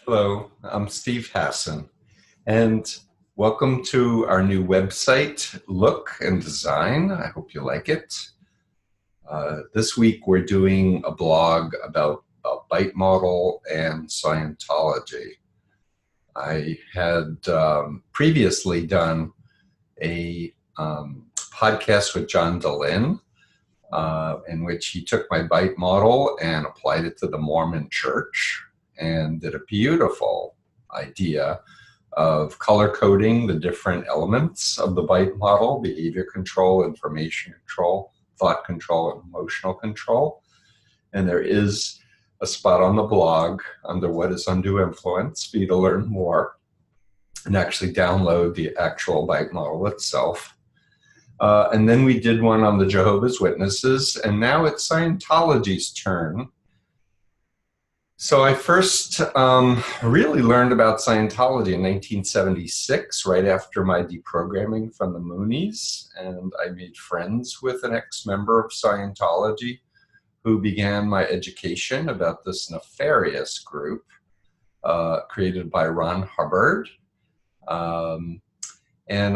Hello, I'm Steve Hassan, and welcome to our new website, Look and Design. I hope you like it. This week we're doing a blog about a bite model and Scientology. I had previously done a podcast with John Dehlin, in which he took my bite model and applied it to the Mormon Church and did a beautiful idea of color coding the different elements of the bite model: behavior control, information control, thought control, and emotional control. And there is a spot on the blog under what is undue influence for you to learn more and actually download the actual bite model itself. And then we did one on the Jehovah's Witnesses, and now it's Scientology's turn. So I first really learned about Scientology in 1976, right after my deprogramming from the Moonies, and I made friends with an ex-member of Scientology who began my education about this nefarious group created by Ron Hubbard. And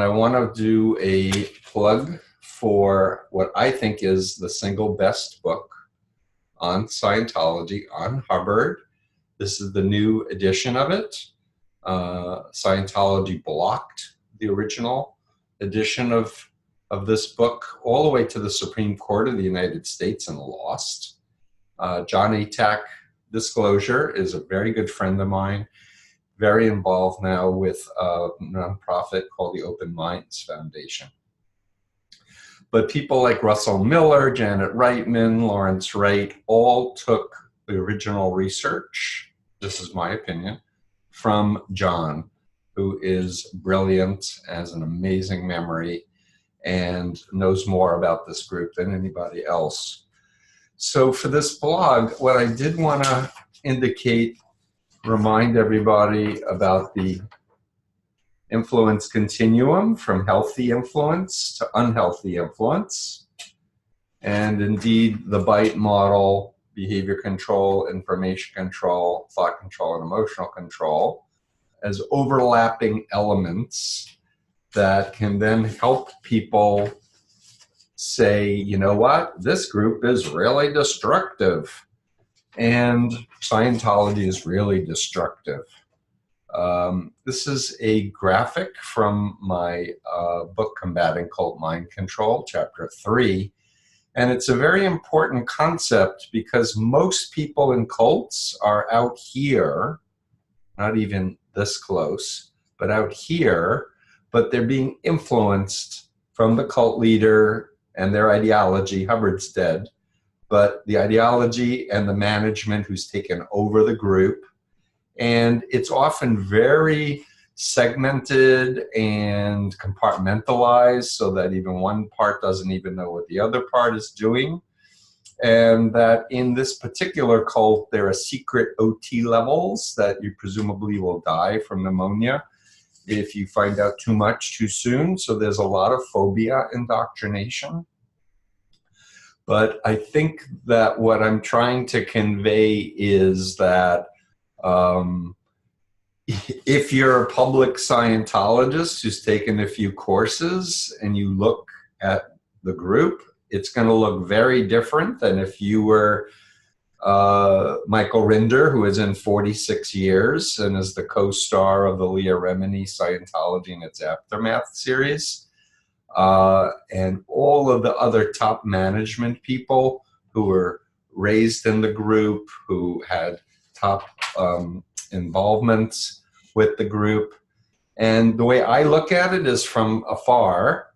I want to do a plug for what I think is the single best book on Scientology, on Hubbard. This is the new edition of it. Scientology blocked the original edition of this book all the way to the Supreme Court of the United States and lost. John Atack, disclosure, is a very good friend of mine, very involved now with a nonprofit called the Open Minds Foundation. But people like Russell Miller, Janet Reitman, Lawrence Wright all took the original research, this is my opinion, from John, who is brilliant, has an amazing memory, and knows more about this group than anybody else. So for this blog, what I did want to indicate, remind everybody about the influence continuum from healthy influence to unhealthy influence. And indeed, the bite model, behavior control, information control, thought control, and emotional control as overlapping elements that can then help people say, you know what, this group is really destructive, and Scientology is really destructive. This is a graphic from my book, Combating Cult Mind Control, Chapter 3. And it's a very important concept because most people in cults are out here, not even this close, but out here, but they're being influenced from the cult leader and their ideology. Hubbard's dead, but the ideology and the management who's taken over the group. And it's often very segmented and compartmentalized so that even one part doesn't even know what the other part is doing. And that in this particular cult, there are secret OT levels that you presumably will die from pneumonia if you find out too much too soon. So there's a lot of phobia indoctrination. But I think that what I'm trying to convey is that if you're a public Scientologist who's taken a few courses and you look at the group, it's going to look very different than if you were Michael Rinder, who is in 46 years and is the co-star of the Leah Remini Scientology and its Aftermath series. And all of the other top management people who were raised in the group, who had top involvements with the group. And the way I look at it is from afar,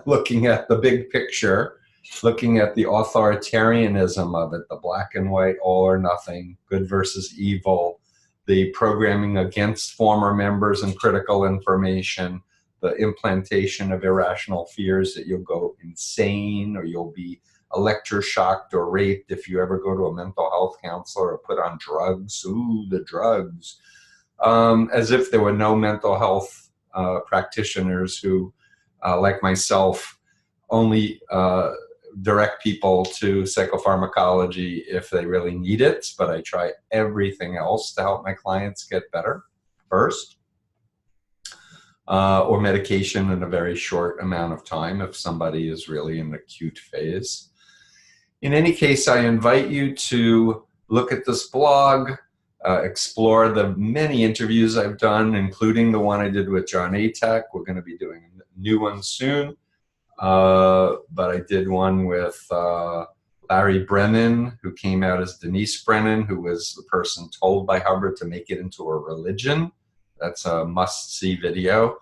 looking at the big picture, looking at the authoritarianism of it, the black and white, all or nothing, good versus evil, the programming against former members and critical information, the implantation of irrational fears that you'll go insane or you'll be electroshocked or raped if you ever go to a mental health counselor or put on drugs. Ooh, the drugs. As if there were no mental health practitioners who, like myself, only direct people to psychopharmacology if they really need it, but I try everything else to help my clients get better first. Or medication in a very short amount of time if somebody is really in an acute phase. In any case, I invite you to look at this blog, explore the many interviews I've done, including the one I did with John Atack. We're going to be doing a new one soon. But I did one with Larry Brennan, who came out as Denise Brennan, who was the person told by Hubbard to make it into a religion. That's a must-see video.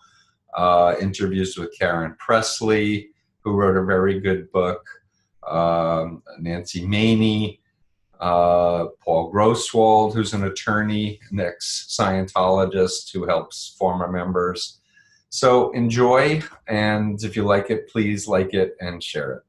Interviews with Karen Pressley, who wrote a very good book. Nancy Maney, Paul Grosswald, who's an attorney, an ex-Scientologist who helps former members. So enjoy, and if you like it, please like it and share it.